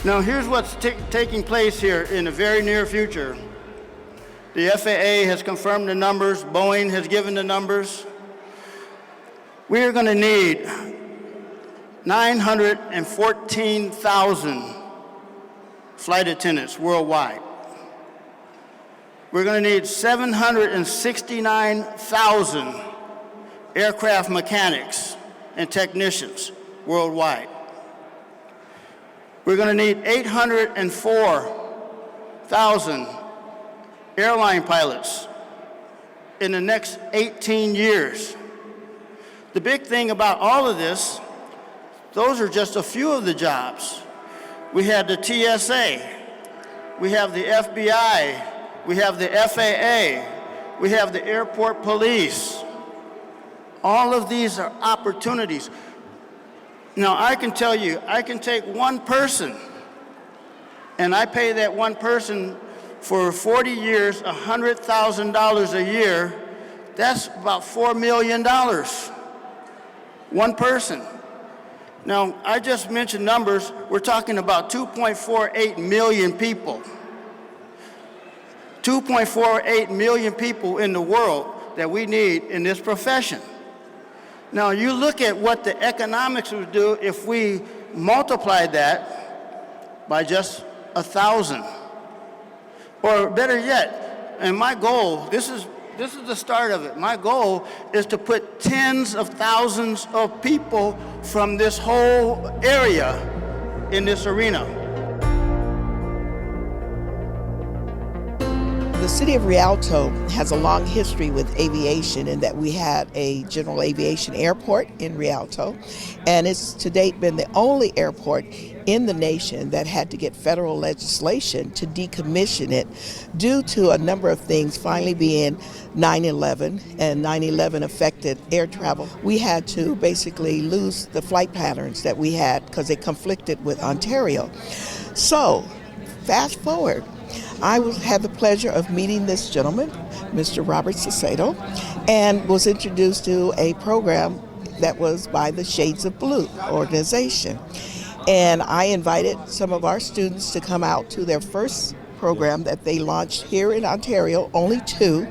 Now here's what's taking place here in the very near future. The FAA has confirmed the numbers, Boeing has given the numbers. We are going to need 914,000 flight attendants worldwide. We're going to need 769,000 aircraft mechanics and technicians worldwide. We're going to need 804,000 airline pilots in the next 18 years. The big thing about all of this, those are just a few of the jobs. We have the TSA, we have the FBI, we have the FAA, we have the airport police. All of these are opportunities. Now, I can tell you, I can take one person, and I pay that one person for 40 years, $100,000 a year. That's about $4 million. One person. Now, I just mentioned numbers. We're talking about 2.48 million people. 2.48 million people in the world that we need in this profession. Now, you look at what the economics would do if we multiplied that by just 1,000. Or better yet, and my goal, this is the start of it. My goal is to put tens of thousands of people from this whole area in this arena. The city of Rialto has a long history with aviation in that we had a general aviation airport in Rialto, and it's to date been the only airport in the nation that had to get federal legislation to decommission it due to a number of things, finally being 9/11, and 9/11 affected air travel. We had to basically lose the flight patterns that we had because they conflicted with Ontario. So, fast forward, I had the pleasure of meeting this gentleman, Mr. Robert Cicedo, and was introduced to a program that was by the Shades of Blue organization. And I invited some of our students to come out to their first program that they launched here in Ontario, only 2.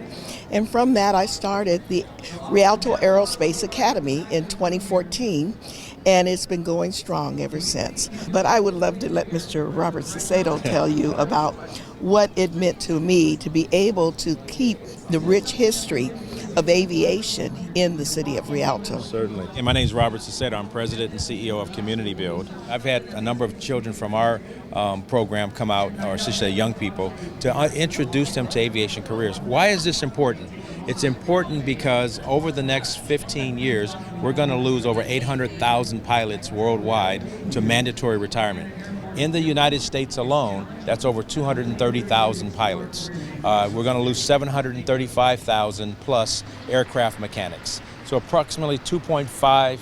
And from that, I started the Rialto Aerospace Academy in 2014, and it's been going strong ever since. But I would love to let Mr. Robert Cicedo tell you about what it meant to me to be able to keep the rich history of aviation in the city of Rialto. Certainly. And my name is Robert Cicedo. I'm president and CEO of Community Build. I've had a number of children from our program come out, or I should say young people, to introduce them to aviation careers. Why is this important? It's important because over the next 15 years, we're going to lose over 800,000 pilots worldwide to mandatory retirement. In the United States alone, that's over 230,000 pilots. We're going to lose 735,000 plus aircraft mechanics. So approximately 2.4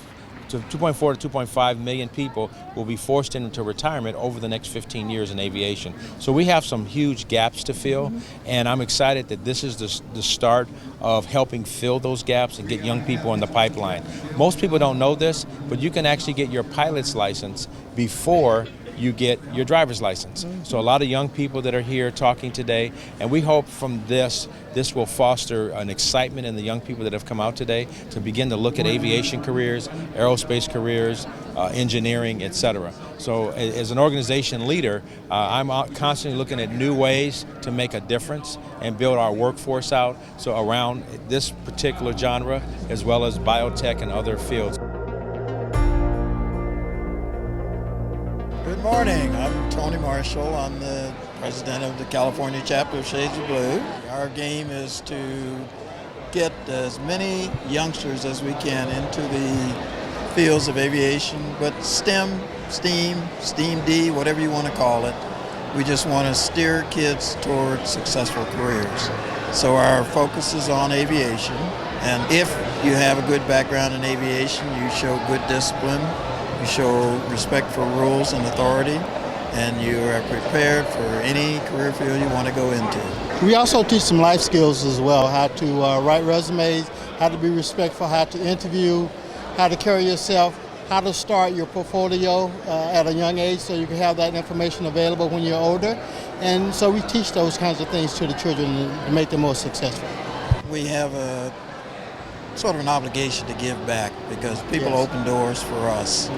to 2.5 million people will be forced into retirement over the next 15 years in aviation. So we have some huge gaps to fill, and I'm excited that this is the start of helping fill those gaps and get young people in the pipeline. Most people don't know this, but you can actually get your pilot's license before you get your driver's license. So a lot of young people that are here talking today, and we hope from this will foster an excitement in the young people that have come out today to begin to look at aviation careers, aerospace careers, engineering, etc. So as an organization leader, I'm constantly looking at new ways to make a difference and build our workforce out so around this particular genre as well as biotech and other fields. Good morning. I'm Tony Marshall. I'm the president of the California chapter of Shades of Blue. Our game is to get as many youngsters as we can into the fields of aviation, but STEM, STEAM, STEAM-D, whatever you want to call it. We just want to steer kids toward successful careers. So our focus is on aviation, and if you have a good background in aviation, you show good discipline, you show respect for rules and authority, and you are prepared for any career field you want to go into. We also teach some life skills as well, how to write resumes, how to be respectful, how to interview, how to carry yourself how to start your portfolio at a young age so you can have that information available when you're older. And so we teach those kinds of things to the children to make them more successful. We have a sort of an obligation to give back because people Yes. open doors for us.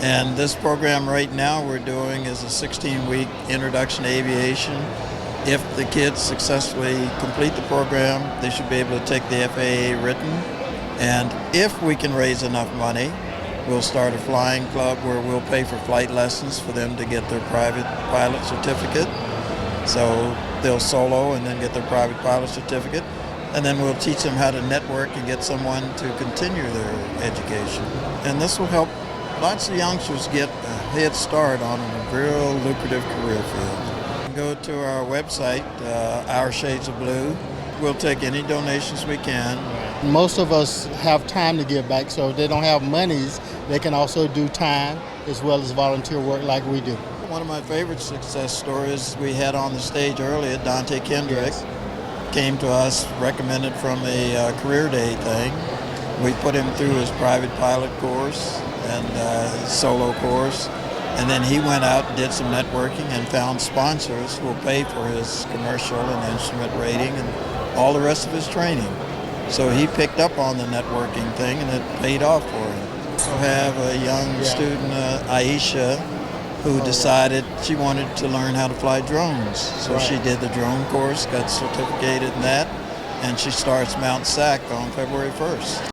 And this program right now we're doing is a 16-week introduction to aviation. If the kids successfully complete the program, they should be able to take the FAA written. And if we can raise enough money, we'll start a flying club where we'll pay for flight lessons for them to get their private pilot certificate. So they'll solo and then get their private pilot certificate. And then we'll teach them how to network and get someone to continue their education. And this will help lots of youngsters get a head start on a real lucrative career field. Go to our website, Our Shades of Blue. We'll take any donations we can. Most of us have time to give back, so if they don't have monies, they can also do time as well as volunteer work like we do. One of my favorite success stories we had on the stage earlier, Dante Kendrick, came to us recommended from a career day thing. We put him through his private pilot course and his solo course, and then he went out and did some networking and found sponsors who will pay for his commercial and instrument rating and all the rest of his training. So he picked up on the networking thing and it paid off for him. We have a young student, Aisha, who decided she wanted to learn how to fly drones. So she did the drone course, got certificated in that, and she starts Mount SAC on February 1st.